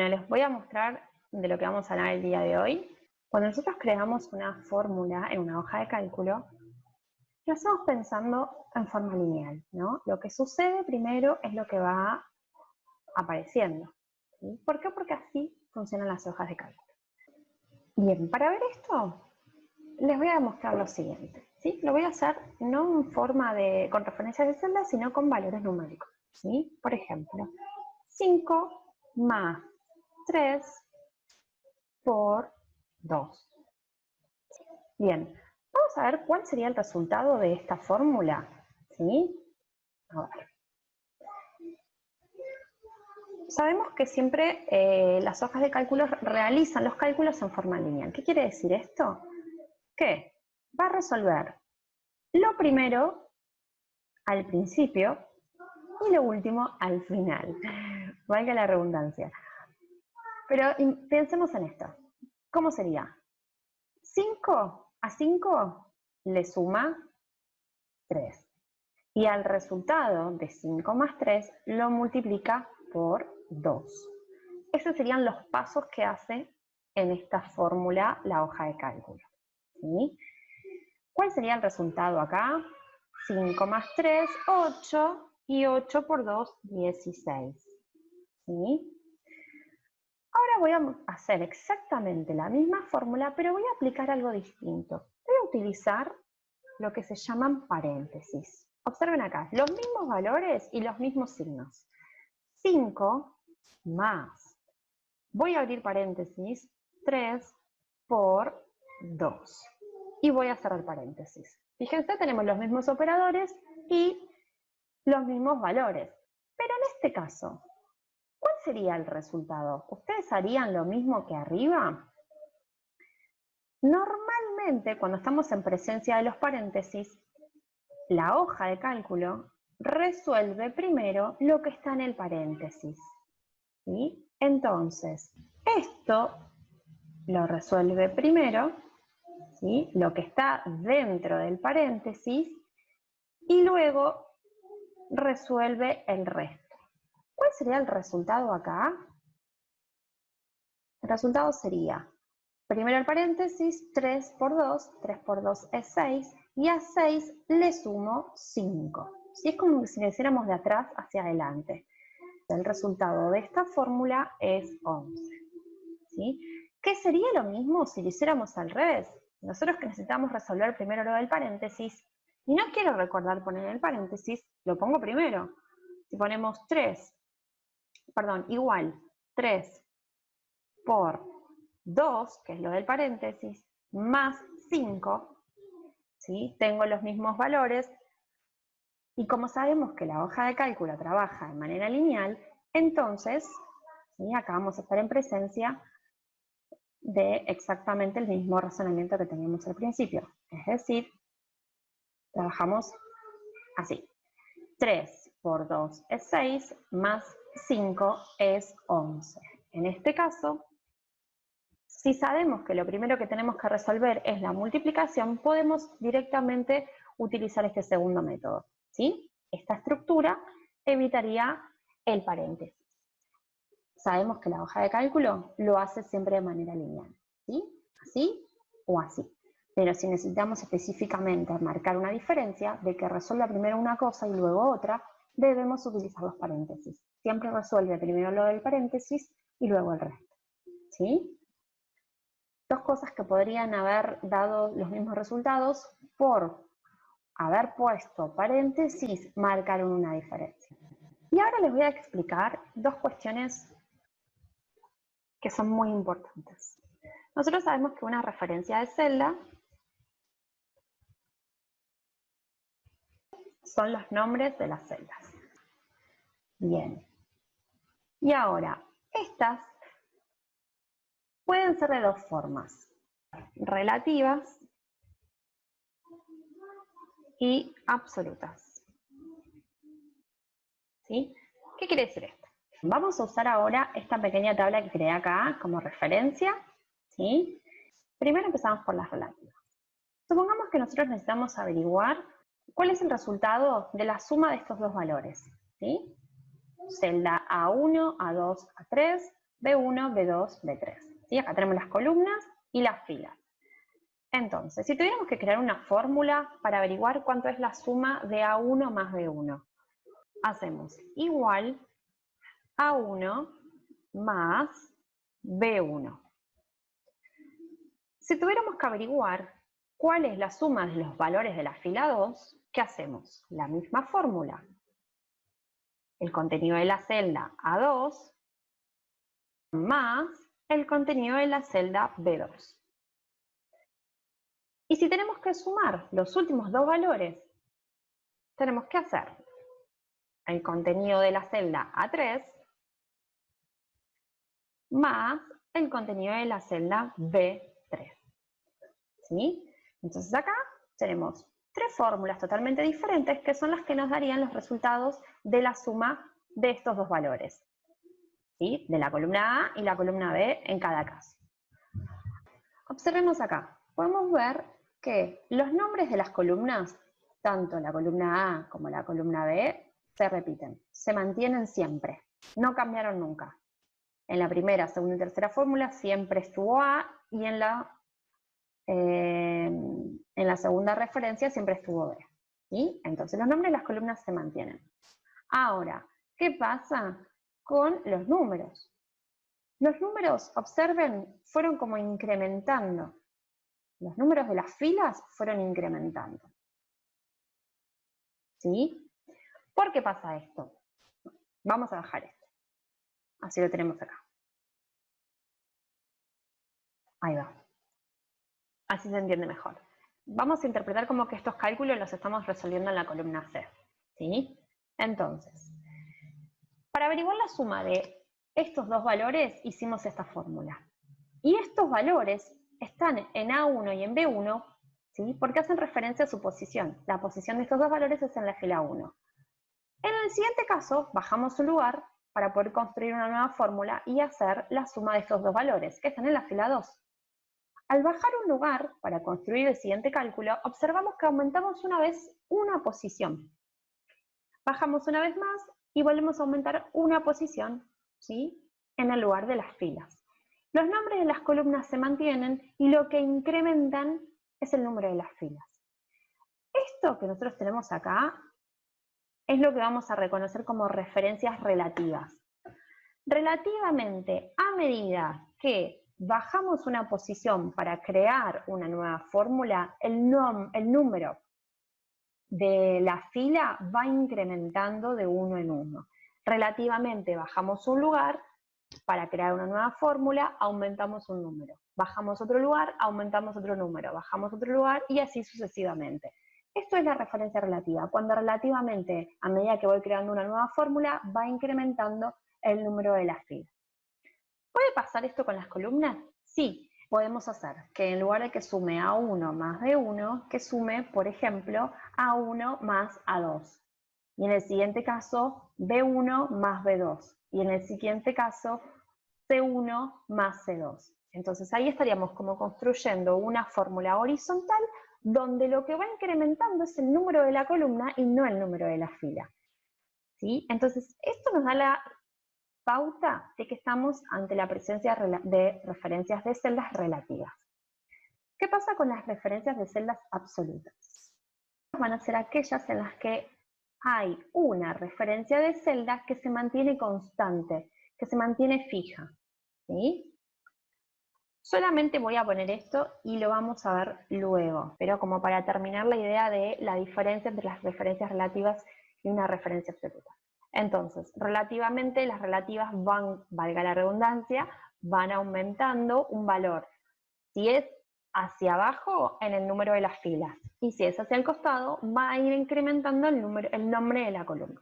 Bueno, les voy a mostrar de lo que vamos a hablar el día de hoy. Cuando nosotros creamos una fórmula en una hoja de cálculo, lo hacemos pensando en forma lineal, ¿no? Lo que sucede primero es lo que va apareciendo. ¿Sí? ¿Por qué? Porque así funcionan las hojas de cálculo. Bien, para ver esto, les voy a mostrar lo siguiente. ¿Sí? Lo voy a hacer no en forma con referencias de celdas, sino con valores numéricos. ¿Sí? Por ejemplo, 5 más 3 por 2. Bien, vamos a ver cuál sería el resultado de esta fórmula. ¿Sí? A ver. Sabemos que siempre las hojas de cálculo realizan los cálculos en forma lineal. ¿Qué quiere decir esto? Que va a resolver lo primero al principio y lo último al final. Valga la redundancia. Pero pensemos en esto. ¿Cómo sería? 5 a 5 le suma 3. Y al resultado de 5 más 3 lo multiplica por 2. Esos serían los pasos que hace en esta fórmula la hoja de cálculo. ¿Sí? ¿Cuál sería el resultado acá? 5 más 3, 8, y 8 por 2, 16. ¿Sí? Ahora voy a hacer exactamente la misma fórmula, pero voy a aplicar algo distinto. Voy a utilizar lo que se llaman paréntesis. Observen acá, los mismos valores y los mismos signos. 5 más, voy a abrir paréntesis, 3 por 2. Y voy a cerrar paréntesis. Fíjense, tenemos los mismos operadores y los mismos valores. Pero en este caso, ¿cuál sería el resultado? ¿Ustedes harían lo mismo que arriba? Normalmente, cuando estamos en presencia de los paréntesis, la hoja de cálculo resuelve primero lo que está en el paréntesis. ¿Sí? Entonces, esto lo resuelve primero, ¿sí? Lo que está dentro del paréntesis, y luego resuelve el resto. ¿Cuál sería el resultado acá? El resultado sería, primero el paréntesis, 3 por 2, 3 por 2 es 6, y a 6 le sumo 5. ¿Sí? Es como si lo hiciéramos de atrás hacia adelante. El resultado de esta fórmula es 11. ¿Sí? ¿Qué sería lo mismo si lo hiciéramos al revés? Nosotros que necesitamos resolver primero lo del paréntesis, y no quiero recordar poner el paréntesis, lo pongo primero. Si ponemos igual 3 por 2, que es lo del paréntesis, más 5, ¿sí? Tengo los mismos valores, y como sabemos que la hoja de cálculo trabaja de manera lineal, entonces, ¿sí? Acá vamos a estar en presencia de exactamente el mismo razonamiento que teníamos al principio. Es decir, trabajamos así. 3 por 2 es 6, más 5 es 11. En este caso, si sabemos que lo primero que tenemos que resolver es la multiplicación, podemos directamente utilizar este segundo método. ¿Sí? Esta estructura evitaría el paréntesis. Sabemos que la hoja de cálculo lo hace siempre de manera lineal. ¿Sí? Así o así. Pero si necesitamos específicamente marcar una diferencia de que resuelva primero una cosa y luego otra, debemos utilizar los paréntesis. Siempre resuelve primero lo del paréntesis y luego el resto. ¿Sí? Dos cosas que podrían haber dado los mismos resultados por haber puesto paréntesis, marcaron una diferencia. Y ahora les voy a explicar dos cuestiones que son muy importantes. Nosotros sabemos que una referencia de celda son los nombres de las celdas. Bien. Y ahora, estas pueden ser de dos formas: relativas y absolutas. ¿Sí? ¿Qué quiere decir esto? Vamos a usar ahora esta pequeña tabla que creé acá como referencia. ¿Sí? Primero empezamos por las relativas. Supongamos que nosotros necesitamos averiguar cuál es el resultado de la suma de estos dos valores. ¿Sí? Celda A1, A2, A3, B1, B2, B3. ¿Sí? Acá tenemos las columnas y las filas. Entonces, si tuviéramos que crear una fórmula para averiguar cuánto es la suma de A1 más B1, hacemos igual A1 más B1. Si tuviéramos que averiguar cuál es la suma de los valores de la fila 2, ¿qué hacemos? La misma fórmula. El contenido de la celda A2 más el contenido de la celda B2. Y si tenemos que sumar los últimos dos valores, tenemos que hacer el contenido de la celda A3 más el contenido de la celda B3. ¿Sí? Entonces acá tenemos tres fórmulas totalmente diferentes que son las que nos darían los resultados de la suma de estos dos valores. ¿Sí? De la columna A y la columna B en cada caso. Observemos acá. Podemos ver que los nombres de las columnas, tanto la columna A como la columna B, se repiten, se mantienen siempre, no cambiaron nunca. En la primera, segunda y tercera fórmula siempre estuvo A y en la segunda referencia siempre estuvo B. ¿Sí? Entonces los nombres de las columnas se mantienen. Ahora, ¿qué pasa con los números? Los números, observen, fueron como incrementando. Los números de las filas fueron incrementando. ¿Sí? ¿Por qué pasa esto? Vamos a bajar esto. Así lo tenemos acá. Ahí va. Así se entiende mejor. Vamos a interpretar como que estos cálculos los estamos resolviendo en la columna C. ¿Sí? Entonces, para averiguar la suma de estos dos valores hicimos esta fórmula. Y estos valores están en A1 y en B1, ¿sí? Porque hacen referencia a su posición. La posición de estos dos valores es en la fila 1. En el siguiente caso, bajamos un lugar para poder construir una nueva fórmula y hacer la suma de estos dos valores, que están en la fila 2. Al bajar un lugar para construir el siguiente cálculo, observamos que aumentamos una vez una posición. Bajamos una vez más y volvemos a aumentar una posición, ¿sí? En el lugar de las filas. Los nombres de las columnas se mantienen y lo que incrementan es el número de las filas. Esto que nosotros tenemos acá es lo que vamos a reconocer como referencias relativas. Relativamente, a medida que bajamos una posición para crear una nueva fórmula, el número de la fila va incrementando de uno en uno. Relativamente bajamos un lugar para crear una nueva fórmula, aumentamos un número. Bajamos otro lugar, aumentamos otro número. Bajamos otro lugar y así sucesivamente. Esto es la referencia relativa. Cuando relativamente, a medida que voy creando una nueva fórmula, va incrementando el número de las filas. ¿Puede pasar esto con las columnas? Sí, podemos hacer que en lugar de que sume A1 más B1, que sume, por ejemplo, A1 más A2. Y en el siguiente caso, B1 más B2. Y en el siguiente caso, C1 más C2. Entonces ahí estaríamos como construyendo una fórmula horizontal donde lo que va incrementando es el número de la columna y no el número de la fila. ¿Sí? Entonces esto nos da la pauta de que estamos ante la presencia de referencias de celdas relativas. ¿Qué pasa con las referencias de celdas absolutas? Van a ser aquellas en las que hay una referencia de celda que se mantiene constante, que se mantiene fija. ¿Sí? Solamente voy a poner esto y lo vamos a ver luego, pero como para terminar la idea de la diferencia entre las referencias relativas y una referencia absoluta. Entonces, relativamente las relativas van, valga la redundancia, van aumentando un valor. Si es hacia abajo, en el número de las filas, y si es hacia el costado, va a ir incrementando el nombre de la columna.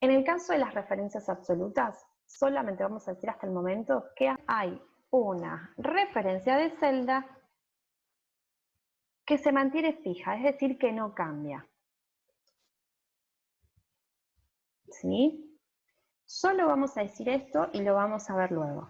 En el caso de las referencias absolutas, solamente vamos a decir hasta el momento que hay una referencia de celda que se mantiene fija, es decir, que no cambia. ¿Sí? Solo vamos a decir esto y lo vamos a ver luego.